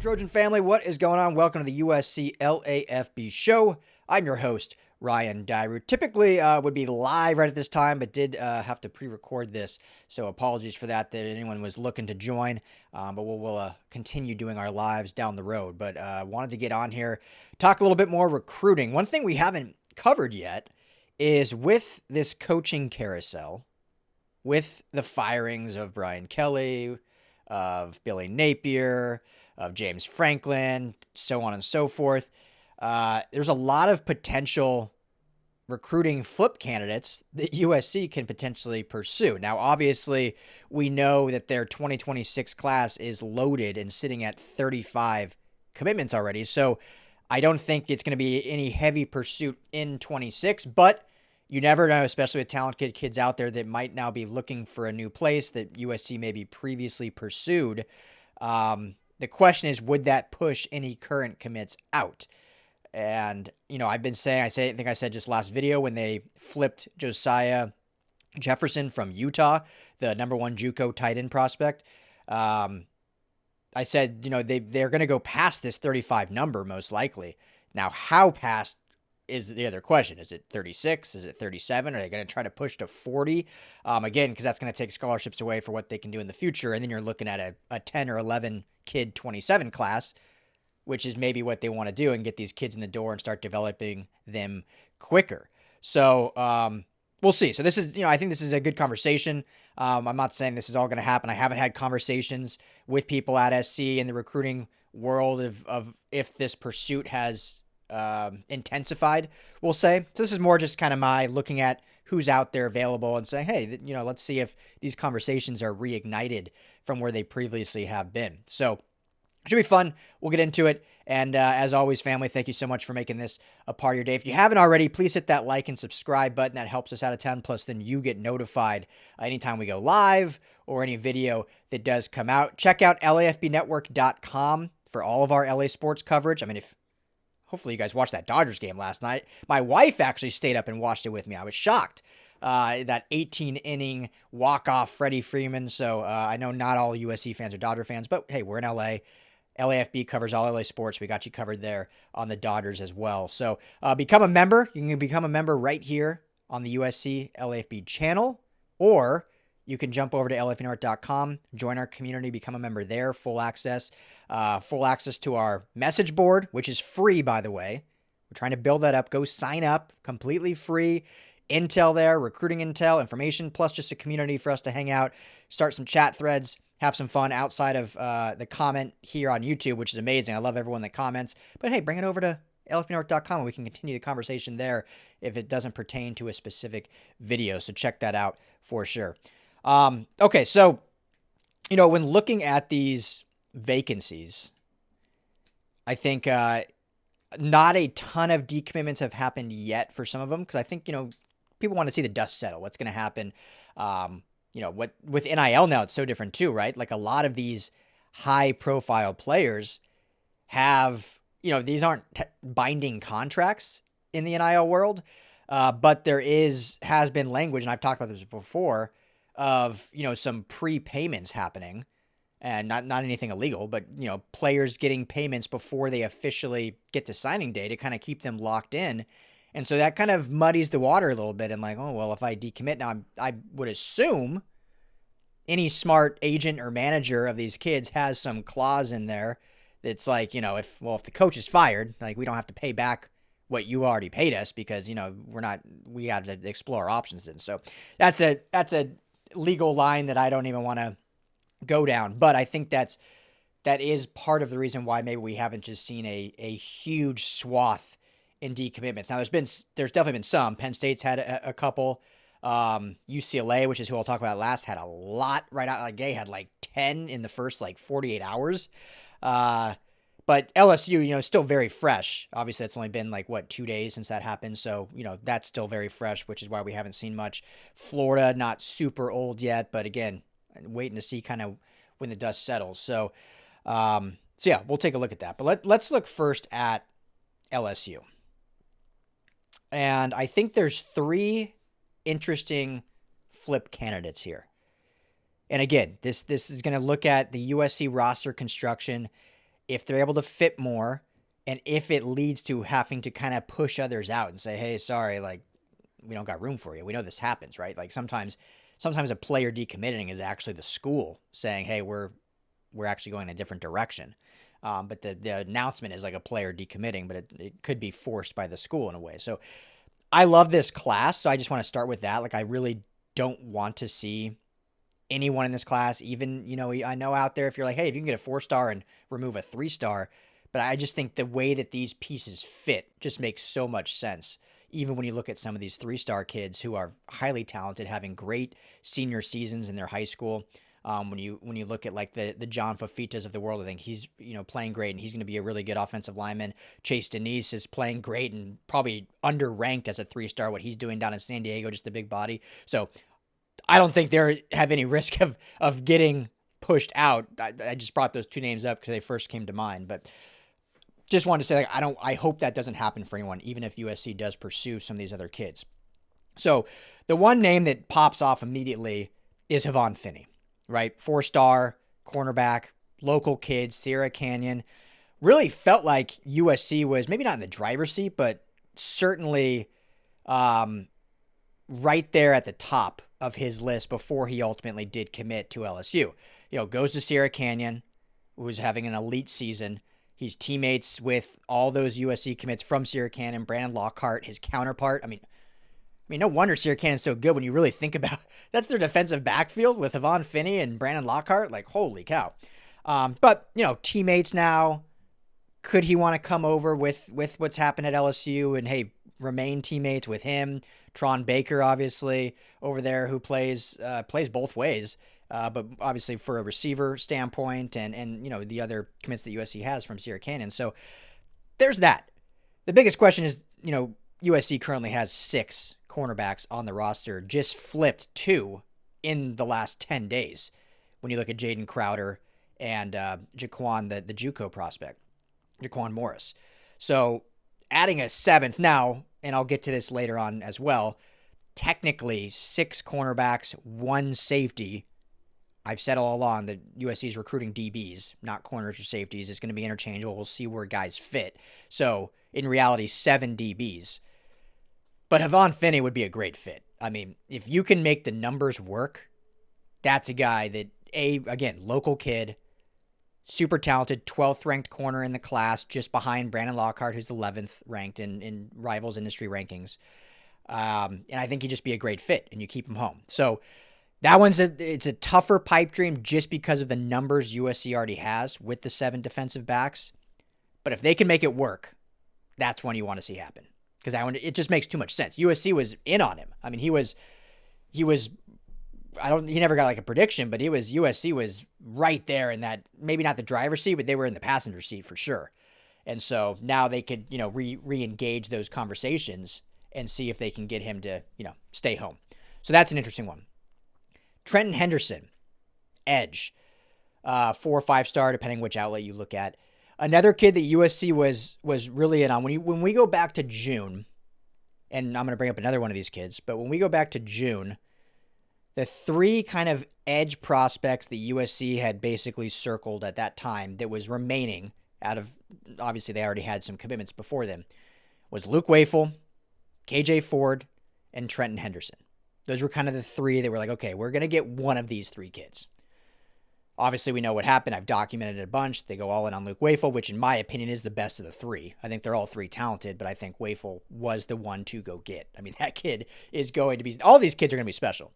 Trojan family, what is going on? Welcome to the USC LAFB show. I'm your host, Ryan Dyru. Typically would be live right at this time, but did have to pre-record this, so apologies for that anyone was looking to join, but we'll continue doing our lives down the road. But wanted to get on here, talk a little bit more recruiting. One thing we haven't covered yet is with this coaching carousel, with the firings of Brian Kelly, of Billy Napier, of James Franklin, so on and so forth. There's a lot of potential recruiting flip candidates that USC can potentially pursue. Now, obviously, we know that their 2026 class is loaded and sitting at 35 commitments already. So I don't think it's going to be any heavy pursuit in 26, but you never know, especially with talented kids out there that might now be looking for a new place that USC maybe previously pursued. The question is, would that push any current commits out? And, I've been saying, I think I said just last video when they flipped Josiah Jefferson from Utah, the number one JUCO tight end prospect. I said, they're going to go past this 35 number most likely. Now, how past is the other question. Is it 36? Is it 37? Are they going to try to push to 40? Again, because that's going to take scholarships away for what they can do in the future. And then you're looking at a 10 or 11 kid 27 class, which is maybe what they want to do and get these kids in the door and start developing them quicker. So we'll see. So this is, I think this is a good conversation. I'm not saying this is all going to happen. I haven't had conversations with people at SC in the recruiting world of if this pursuit has intensified, we'll say. So this is more just kind of my looking at who's out there available and saying, hey, let's see if these conversations are reignited from where they previously have been. So it should be fun. We'll get into it. And as always, family, thank you so much for making this a part of your day. If you haven't already, please hit that like and subscribe button. That helps us out a ton. Plus, then you get notified anytime we go live or any video that does come out. Check out LAFBnetwork.com for all of our LA sports coverage. Hopefully you guys watched that Dodgers game last night. My wife actually stayed up and watched it with me. I was shocked. That 18-inning walk-off Freddie Freeman. So I know not all USC fans are Dodger fans, but hey, we're in LA. LAFB covers all LA sports. We got you covered there on the Dodgers as well. So become a member. You can become a member right here on the USC LAFB channel, or you can jump over to LAFBnetwork.com, join our community, become a member there, full access to our message board, which is free, by the way. We're trying to build that up. Go sign up, completely free. Intel there, recruiting intel, information, plus just a community for us to hang out, start some chat threads, have some fun outside of the comment here on YouTube, which is amazing. I love everyone that comments. But hey, bring it over to LAFBnetwork.com and we can continue the conversation there if it doesn't pertain to a specific video. So check that out for sure. Okay, so, when looking at these vacancies, I think not a ton of decommitments have happened yet for some of them, because I think, people want to see the dust settle. What's going to happen? What with NIL now, it's so different too, right? Like a lot of these high-profile players have, these aren't binding contracts in the NIL world, but there has been language, and I've talked about this before, of, some prepayments happening, and not anything illegal, but, players getting payments before they officially get to signing day to kind of keep them locked in. And so that kind of muddies the water a little bit. And like, oh, well, if I decommit now, I would assume any smart agent or manager of these kids has some clause in there that's like, if the coach is fired, like we don't have to pay back what you already paid us because, we got to explore options. And so that's a legal line that I don't even want to go down. But I think that is part of the reason why maybe we haven't just seen a huge swath in decommitments. Now there's definitely been some. Penn State's had a couple. UCLA, which is who I'll talk about last, had a lot right out. Like they had like 10 in the first 48 hours. But LSU, still very fresh. Obviously, it's only been 2 days since that happened. So, that's still very fresh, which is why we haven't seen much. Florida, not super old yet, but again, waiting to see kind of when the dust settles. So yeah, we'll take a look at that. But let's look first at LSU. And I think there's 3 interesting flip candidates here. And again, this is going to look at the USC roster construction if they're able to fit more, and if it leads to having to kind of push others out and say, hey, sorry, like, we don't got room for you. We know this happens, right? Like sometimes a player decommitting is actually the school saying, hey, we're actually going in a different direction. But the announcement is like a player decommitting, but it could be forced by the school in a way. So I love this class. So I just want to start with that. Like, I really don't want to see anyone in this class, even, I know out there, if you're like, hey, if you can get a 4-star and remove a 3-star, but I just think the way that these pieces fit just makes so much sense. Even when you look at some of these 3-star kids who are highly talented, having great senior seasons in their high school. When you look at like the John Fafitas of the world, I think he's playing great, and he's going to be a really good offensive lineman. Chase Denise is playing great and probably underranked as a 3-star. What he's doing down in San Diego, just a big body. So I don't think they have any risk of getting pushed out. I just brought those two names up because they first came to mind, but just wanted to say, like, I hope that doesn't happen for anyone, even if USC does pursue some of these other kids. So the one name that pops off immediately is Havon Finney, right? 4-star cornerback, local kid, Sierra Canyon. Really felt like USC was maybe not in the driver's seat, but certainly right there at the top of his list before he ultimately did commit to LSU. Goes to Sierra Canyon, who's having an elite season. He's teammates with all those USC commits from Sierra Canyon, Brandon Lockhart, his counterpart. I mean, no wonder Sierra Canyon's so good when you really think about it. That's their defensive backfield with Havon Finney and Brandon Lockhart. Like, holy cow. But, teammates now. Could he want to come over with what's happened at LSU and, hey, remain teammates with him? Tron Baker, obviously, over there, who plays both ways. But obviously for a receiver standpoint and the other commits that USC has from Sierra Canyon. So there's that. The biggest question is, USC currently has 6 cornerbacks on the roster, just flipped 2 in the last 10 days. When you look at Jaden Crowder and Jaquan, the JUCO prospect, Jaquan Morris. So adding a 7th now, and I'll get to this later on as well, technically 6 cornerbacks, 1 safety. I've said all along that USC is recruiting DBs, not corners or safeties. It's going to be interchangeable. We'll see where guys fit. So in reality, 7 DBs. But Havon Finney would be a great fit. I mean, if you can make the numbers work, that's a guy that, again, local kid, super talented, 12th ranked corner in the class, just behind Brandon Lockhart, who's 11th ranked in Rivals industry rankings. And I think he'd just be a great fit, and you keep him home. So that it's a tougher pipe dream just because of the numbers USC already has with the 7 defensive backs. But if they can make it work, that's one you want to see happen. Because it just makes too much sense. USC was in on him. I mean, he never got like a prediction, but USC was right there in that, maybe not the driver's seat, but they were in the passenger seat for sure. And so now they could, re-engage those conversations and see if they can get him to, stay home. So that's an interesting one. Trenton Henderson, edge, 4 or 5-star, depending which outlet you look at. Another kid that USC was really in on. When we go back to June, and I'm going to bring up another one of these kids, but when we go back to June, the 3 kind of edge prospects that USC had basically circled at that time that was remaining out of, obviously they already had some commitments before them, was Luke Wafel, KJ Ford, and Trenton Henderson. Those were kind of the 3 that were like, okay, we're going to get one of these 3 kids. Obviously, we know what happened. I've documented it a bunch. They go all in on Luke Wafel, which in my opinion is the best of the 3. I think they're all 3 talented, but I think Wafel was the one to go get. I mean, that kid is going to be, all these kids are going to be special.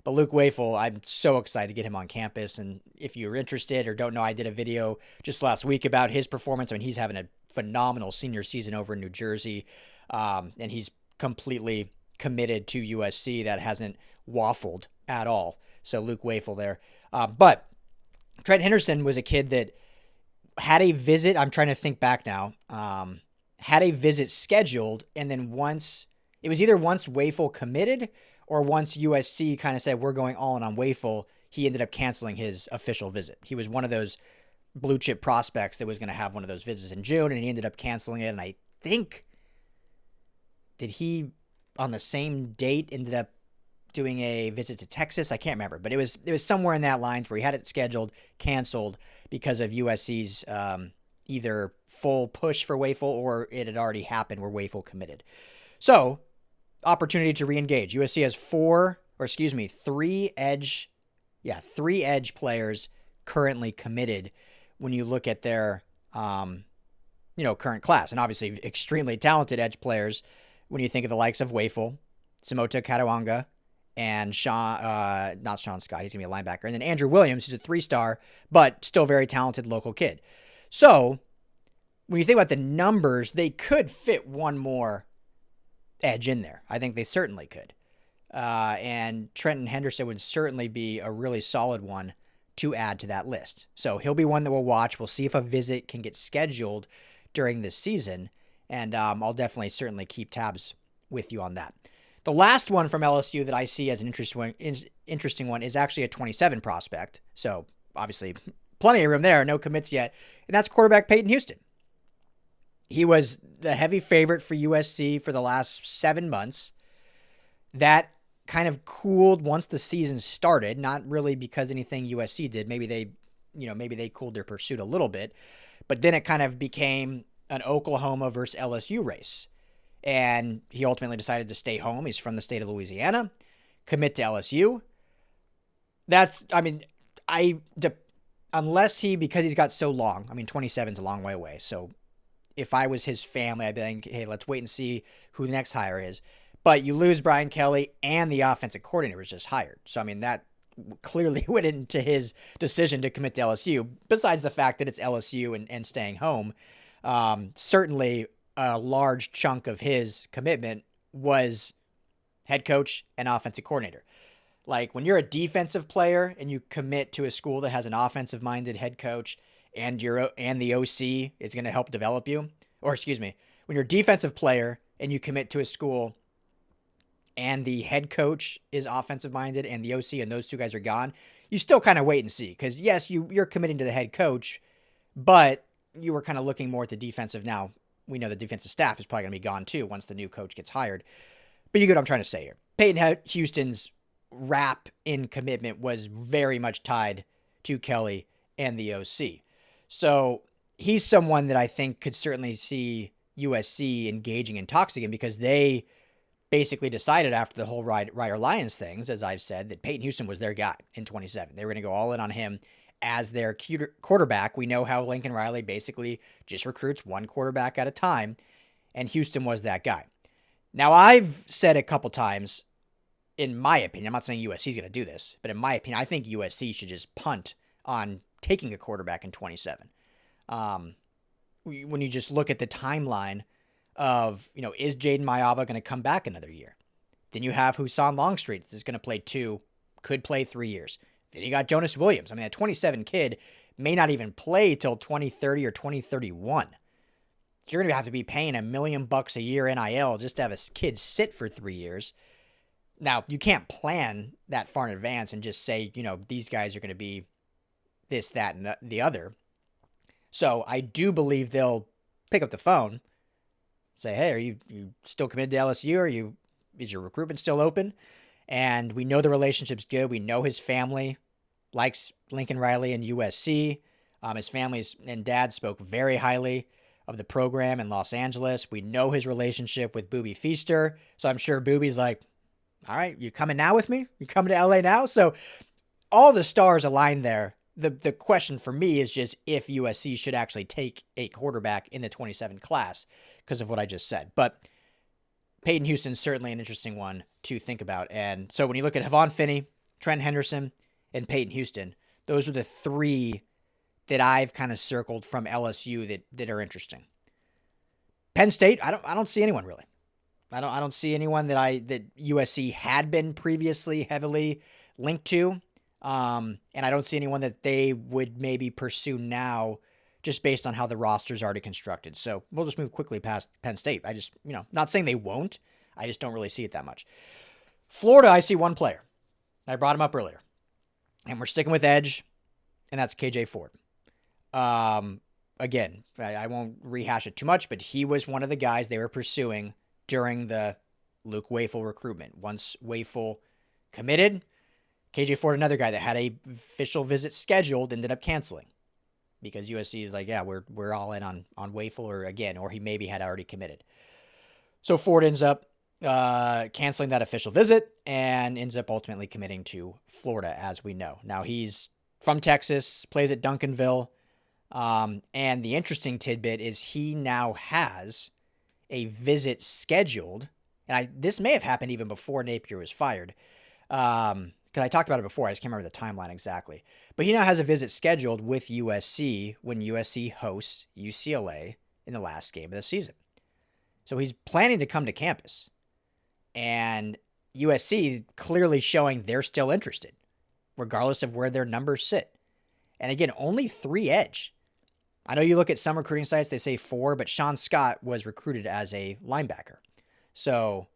But Luke Wafel, I'm so excited to get him on campus. And if you're interested or don't know, I did a video just last week about his performance. I mean, he's having a phenomenal senior season over in New Jersey. And he's completely committed to USC. That hasn't waffled at all. So Luke Wafel there. But Trent Henderson was a kid that had a visit. I'm trying to think back now. Had a visit scheduled. And then it was either once Wafel committed or once USC kind of said, we're going all in on Wafel, he ended up canceling his official visit. He was one of those blue chip prospects that was going to have one of those visits in June, and he ended up canceling it. And I think, did he on the same date ended up doing a visit to Texas? I can't remember, but it was somewhere in that lines where he had it scheduled, canceled because of USC's either full push for Wafel or it had already happened where Wafel committed. So, opportunity to re-engage. USC has three edge players currently committed when you look at their, current class. And obviously extremely talented edge players when you think of the likes of Wafel, Samota Katawanga, and not Sean Scott, he's going to be a linebacker. And then Andrew Williams, who's a 3-star, but still very talented local kid. So, when you think about the numbers, they could fit one more edge in there. I think they certainly could. And Trenton Henderson would certainly be a really solid one to add to that list. So he'll be one that we'll watch. We'll see if a visit can get scheduled during this season. And I'll definitely certainly keep tabs with you on that. The last one from LSU that I see as an interesting one is actually a 27 prospect. So obviously plenty of room there. No commits yet. And that's quarterback Peyton Houston. He was the heavy favorite for USC for the last 7 months. That kind of cooled once the season started, not really because anything USC did. Maybe they cooled their pursuit a little bit, but then it kind of became an Oklahoma versus LSU race. And he ultimately decided to stay home. He's from the state of Louisiana, commit to LSU. Because he's got so long, 27 is a long way away. So if I was his family, I'd be like, hey, let's wait and see who the next hire is. But you lose Brian Kelly and the offensive coordinator was just hired. So, that clearly went into his decision to commit to LSU, besides the fact that it's LSU and staying home. Certainly a large chunk of his commitment was head coach and offensive coordinator. Like when you're a defensive player and you commit to a school that has an offensive-minded head coach and the OC is going to help develop you, when you're a defensive player and you commit to a school and the head coach is offensive-minded and the OC and those two guys are gone, you still kind of wait and see. Because, yes, you're committing to the head coach, but you were kind of looking more at the defensive. Now, we know the defensive staff is probably going to be gone too once the new coach gets hired. But you get what I'm trying to say here. Peyton Houston's wrap in commitment was very much tied to Kelly and the OC. So he's someone that I think could certainly see USC engaging in talks again, because they basically decided after the whole Ryder Lions things, as I've said, that Peyton Houston was their guy in 27. They were going to go all in on him as their quarterback. We know how Lincoln Riley basically just recruits one quarterback at a time, and Houston was that guy. Now, I've said a couple times, in my opinion, I'm not saying USC is going to do this, but in my opinion, I think USC should just punt on taking a quarterback in 27. When you just look at the timeline of, is Jaden Mayava going to come back another year? Then you have Husan Longstreet that's going to play 2, could play 3 years. Then you got Jonas Williams. That 27 kid may not even play till 2030 or 2031. You're going to have to be paying $1 million a year NIL just to have a kid sit for 3 years. Now, you can't plan that far in advance and just say, these guys are going to be this, that, and the other. So I do believe they'll pick up the phone, say, hey, are you still committed to LSU? Is your recruitment still open? And we know the relationship's good. We know his family likes Lincoln Riley and USC. His family and dad spoke very highly of the program in Los Angeles. We know his relationship with Boobie Feaster. So I'm sure Boobie's like, all right, you coming now with me? You coming to LA now? So all the stars align there. The question for me is just if USC should actually take a quarterback in the 27 class because of what I just said. But Peyton Houston's certainly an interesting one to think about. And so when you look at Havon Finney, Trent Henderson, and Peyton Houston, those are the 3 that I've kind of circled from LSU that are interesting. Penn State, I don't see anyone really. I don't see anyone that USC had been previously heavily linked to. And I don't see anyone that they would maybe pursue now just based on how the roster's already constructed. So we'll just move quickly past Penn State. I just, not saying they won't. I just don't really see it that much. Florida, I see one player. I brought him up earlier. And we're sticking with edge, and that's KJ Ford. Again, I won't rehash it too much, but he was one of the guys they were pursuing during the Luke Wafel recruitment. Once Wafel committed, KJ Ford, another guy that had a official visit scheduled, ended up canceling. because USC is like, yeah, we're all in on Wafel or he maybe had already committed. So Ford ends up canceling that official visit and ends up ultimately committing to Florida, as we know. Now he's from Texas, plays at Duncanville, and the interesting tidbit is he now has a visit scheduled, and this may have happened even before Napier was fired, because I talked about it before. I just can't remember the timeline exactly. But he now has a visit scheduled with USC when USC hosts UCLA in the last game of the season. So he's planning to come to campus. And USC clearly showing they're still interested, regardless of where their numbers sit. And again, only 3 edge. I know you look at some recruiting sites, they say 4, but Sean Scott was recruited as a linebacker. So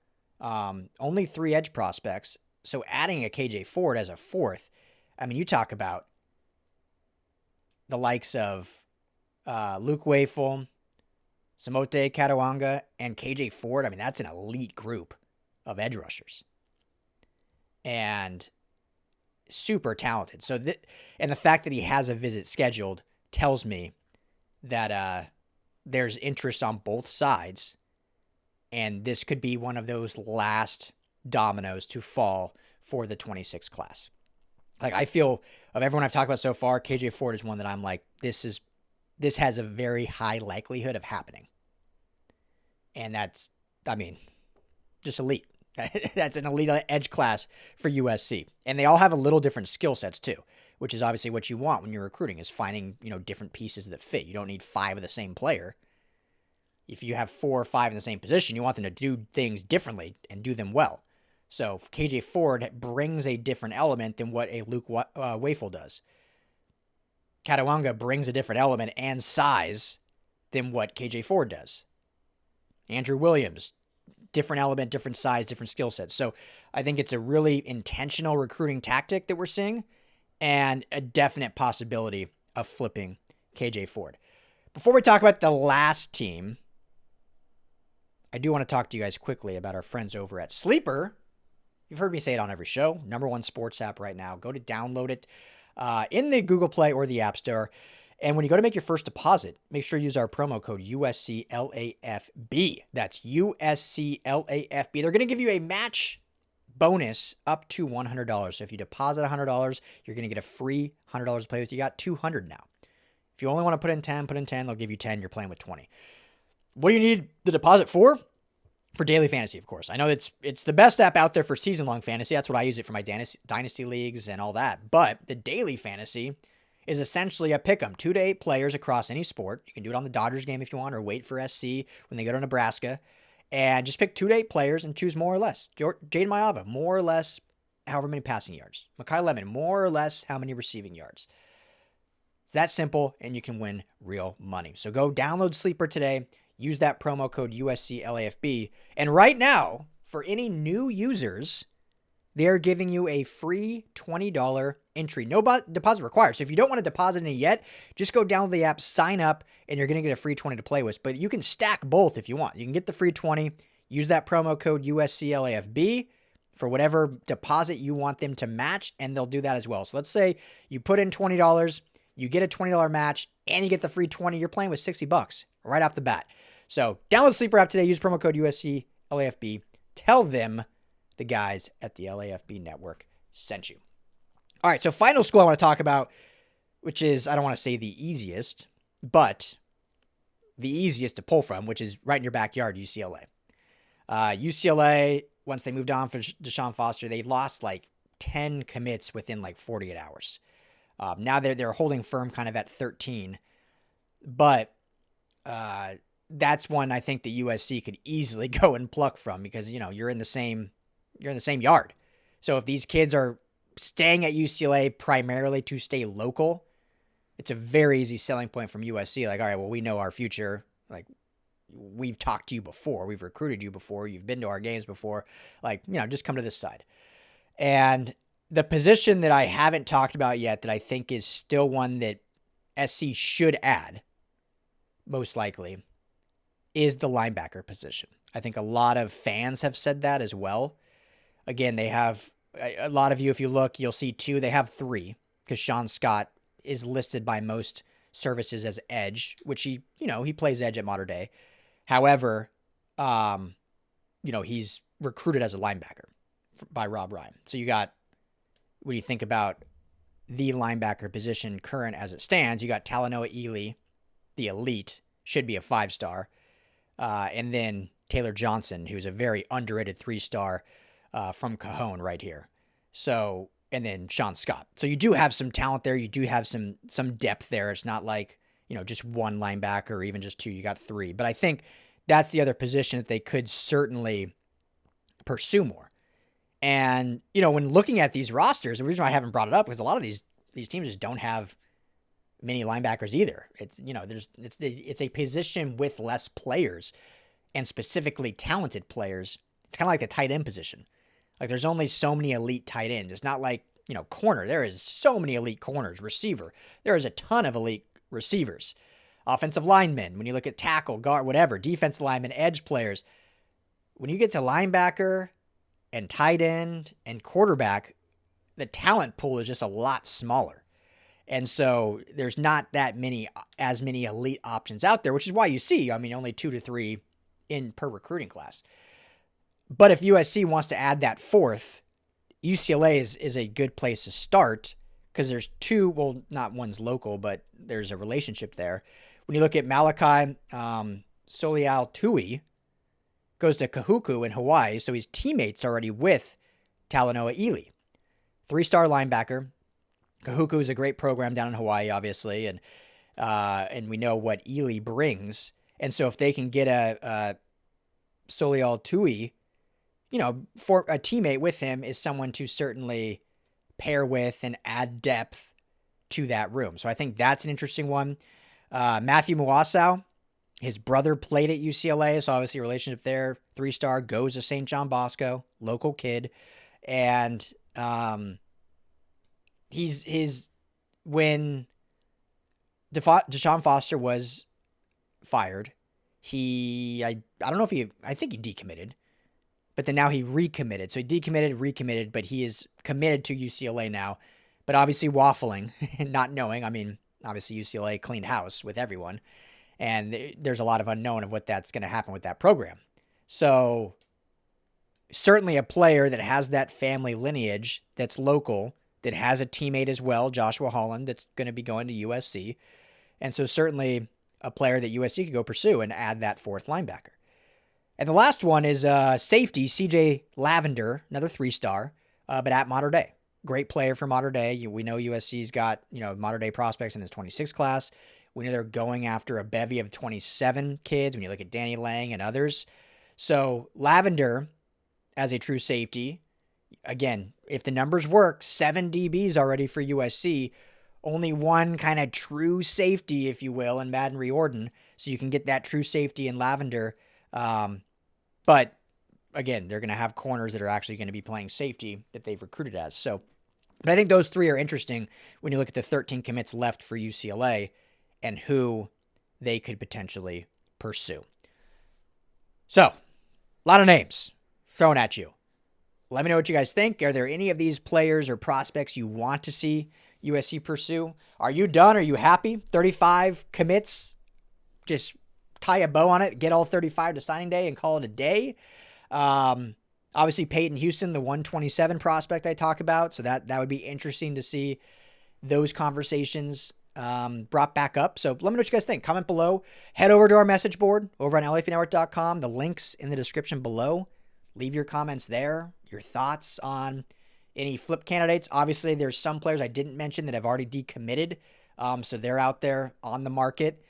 only 3 edge prospects. So adding a KJ Ford as a 4th, I mean, you talk about the likes of Luke Wafel, Samote Katawanga, and KJ Ford. I mean, that's an elite group of edge rushers. And super talented. So, and the fact that he has a visit scheduled tells me that there's interest on both sides. And this could be one of those last dominoes to fall for the 26 class. Like, I feel of everyone I've talked about so far, KJ Ford is one that I'm like, this has a very high likelihood of happening. And that's, I mean, just elite. That's an elite edge class for USC. And they all have a little different skill sets too, which is obviously what you want when you're recruiting, is finding, different pieces that fit. You don't need 5 of the same player. If you have 4 or 5 in the same position, you want them to do things differently and do them well. So KJ Ford brings a different element than what a Luke Wafel does. Katawanga brings a different element and size than what KJ Ford does. Andrew Williams, different element, different size, different skill sets. So I think it's a really intentional recruiting tactic that we're seeing and a definite possibility of flipping KJ Ford. Before we talk about the last team, I do want to talk to you guys quickly about our friends over at Sleeper. You've heard me say it on every show. #1 sports app right now. Go to download it in the Google Play or the App Store. And when you go to make your first deposit, make sure you use our promo code USCLAFB. That's USCLAFB. They're going to give you a match bonus up to $100. So if you deposit $100, you're going to get a free $100 to play with. You got $200 now. If you only want to put in 10, put in 10. They'll give you 10. You're playing with 20. What do you need the deposit for? For daily fantasy, of course. I know it's the best app out there for season-long fantasy. That's what I use it for my dynasty leagues and all that. But the daily fantasy is essentially a pick 'em, 2 to 8 players across any sport. You can do it on the Dodgers game if you want, or wait for SC when they go to Nebraska. And just pick 2 to 8 players and choose more or less. Jaden Mayava, more or less however many passing yards. Makai Lemon, more or less how many receiving yards. It's that simple, and you can win real money. So go download Sleeper today. Use that promo code USCLAFB. And right now, for any new users, they're giving you a free $20 entry. No deposit required. So if you don't want to deposit any yet, just go download the app, sign up, and you're going to get a free 20 to play with. But you can stack both if you want. You can get the free 20, use that promo code USCLAFB for whatever deposit you want them to match, and they'll do that as well. So let's say you put in $20, you get a $20 match, and you get the free 20. You're playing with $60 right off the bat. So download Sleeper app today. Use promo code USCLAFB. Tell them the guys at the LAFB network sent you. All right, so final school I want to talk about, which is, I don't want to say the easiest, but the easiest to pull from, which is right in your backyard, UCLA. UCLA, once they moved on for Deshaun Foster, they lost like 10 commits within like 48 hours. Now they're holding firm kind of at 13, but that's one I think the USC could easily go and pluck from because, you're in the same yard. So if these kids are staying at UCLA primarily to stay local, it's a very easy selling point from USC. Like, all right, well, we know our future. Like, we've talked to you before. We've recruited you before. You've been to our games before. Like, just come to this side. And the position that I haven't talked about yet that I think is still one that SC should add, most likely, is the linebacker position. I think a lot of fans have said that as well. Again, they have a lot of you, if you look, you'll see 2. They have 3 because Sean Scott is listed by most services as edge, which he plays edge at Mater Dei. However, he's recruited as a linebacker by Rob Ryan. So you got, when you think about the linebacker position current as it stands, you got Talanoa Ely, the elite, should be a 5-star. And then Taylor Johnson, who's a very underrated 3-star from Cajon right here. So, and then Sean Scott. So you do have some talent there. You do have some depth there. It's not like, just one linebacker or even just two. You got 3. But I think that's the other position that they could certainly pursue more. And, when looking at these rosters, the reason why I haven't brought it up, because a lot of these teams just don't have many linebackers either. It's, it's a position with less players and specifically talented players. It's kind of like the tight end position. Like, there's only so many elite tight ends. It's not like, corner. There is so many elite corners. Receiver. There is a ton of elite receivers. Offensive linemen. When you look at tackle, guard, whatever. Defensive linemen, edge players. When you get to linebacker and tight end and quarterback, the talent pool is just a lot smaller. And so there's not as many elite options out there, which is why you see, only 2 to 3 in per recruiting class. But if USC wants to add that 4th, UCLA is a good place to start, because there's 2, well, not one's local, but there's a relationship there. When you look at Malachi Solial Tui, goes to Kahuku in Hawaii, so his teammates already with Talanoa Ely. 3-star linebacker. Kahuku is a great program down in Hawaii, obviously, and we know what Ely brings. And so if they can get a Solial Tui, for a teammate with him is someone to certainly pair with and add depth to that room. So I think that's an interesting one. Matthew Muasau, his brother played at UCLA, so obviously a relationship there. 3-star, goes to St. John Bosco, local kid. And when Deshaun Foster was fired, I don't know if I think he decommitted, but then now he recommitted. So he decommitted, recommitted, but he is committed to UCLA now. But obviously waffling and not knowing. Obviously UCLA cleaned house with everyone. And there's a lot of unknown of what that's going to happen with that program. So certainly a player that has that family lineage, that's local, that has a teammate as well, Joshua Holland, that's going to be going to USC. And so certainly a player that USC could go pursue and add that 4th linebacker. And the last one is safety, CJ Lavender, another 3-star, but at Mater Dei. Great player for Mater Dei. We know USC's got, Mater Dei prospects in this 26 class. We know they're going after a bevy of 27 kids when you look at Danny Lang and others. So Lavender, as a true safety, again, if the numbers work, 7 DBs already for USC, only one kind of true safety, if you will, in Madden Riordan. So you can get that true safety in Lavender. But again, they're going to have corners that are actually going to be playing safety that they've recruited as. So, but I think those 3 are interesting when you look at the 13 commits left for UCLA and who they could potentially pursue. So, a lot of names thrown at you. Let me know what you guys think. Are there any of these players or prospects you want to see USC pursue? Are you done? Are you happy? 35 commits? Just tie a bow on it, get all 35 to signing day and call it a day. Obviously, Peyton Houston, the 127 prospect I talk about. So that would be interesting to see those conversations brought back up. So let me know what you guys think. Comment below. Head over to our message board over on LAFBnetwork.com. The link's in the description below. Leave your comments there, your thoughts on any flip candidates. Obviously, there's some players I didn't mention that have already decommitted. So they're out there on the market.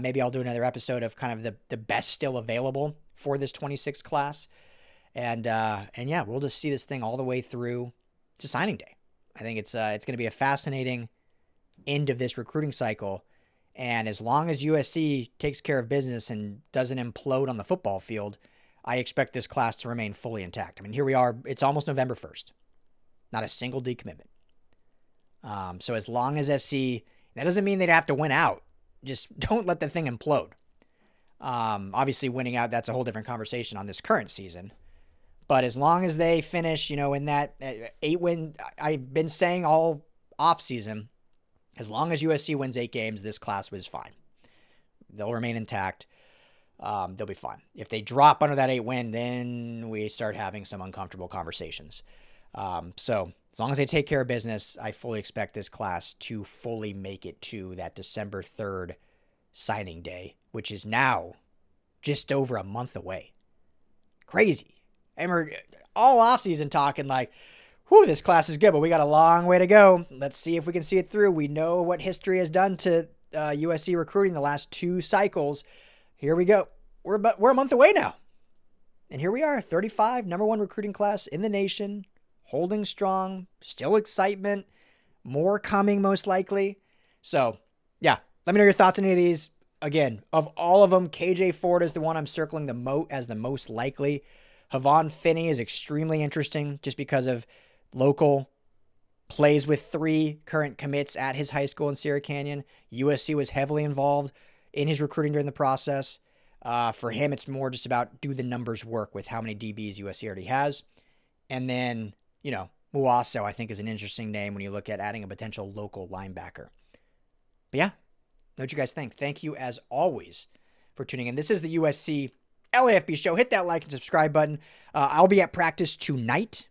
Maybe I'll do another episode of kind of the best still available for this 26 class. And yeah, we'll just see this thing all the way through to signing day. I think it's going to be a fascinating end of this recruiting cycle. And as long as USC takes care of business and doesn't implode on the football field, I expect this class to remain fully intact. Here we are. It's almost November 1st. Not a single decommitment. So as long as SC, that doesn't mean they'd have to win out. Just don't let the thing implode. Obviously, winning out, that's a whole different conversation on this current season. But as long as they finish, in that 8-win, I've been saying all offseason, As long as USC wins 8 games, this class was fine. They'll remain intact. They'll be fine. If they drop under that 8 win, then we start having some uncomfortable conversations. So as long as they take care of business, I fully expect this class to fully make it to that December 3rd signing day, which is now just over a month away. Crazy. And we're all offseason talking like, whew, this class is good, but we got a long way to go. Let's see if we can see it through. We know what history has done to USC recruiting the last 2 cycles. Here we go. We're a month away now. And here we are, 35, number 1 recruiting class in the nation, holding strong, still excitement, more coming most likely. So, yeah, let me know your thoughts on any of these. Again, of all of them, KJ Ford is the one I'm circling as the most likely. Havon Finney is extremely interesting just because of local, plays with 3 current commits at his high school in Sierra Canyon. USC was heavily involved in his recruiting during the process. For him, it's more just about do the numbers work with how many DBs USC already has. And then, Muasso, I think, is an interesting name when you look at adding a potential local linebacker. But yeah, know what you guys think. Thank you, as always, for tuning in. This is the USC LAFB show. Hit that like and subscribe button. I'll be at practice tonight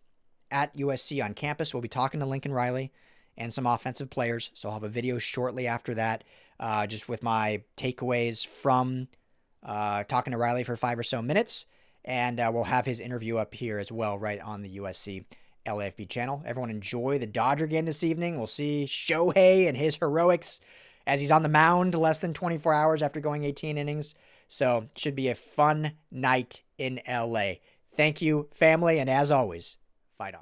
at USC on campus. We'll be talking to Lincoln Riley and some offensive players. So I'll have a video shortly after that, just with my takeaways from talking to Riley for 5 or so minutes. And we'll have his interview up here as well, right on the USC LAFB channel. Everyone enjoy the Dodger game this evening. We'll see Shohei and his heroics as he's on the mound less than 24 hours after going 18 innings. So should be a fun night in LA. Thank you, family. And as always, fight on.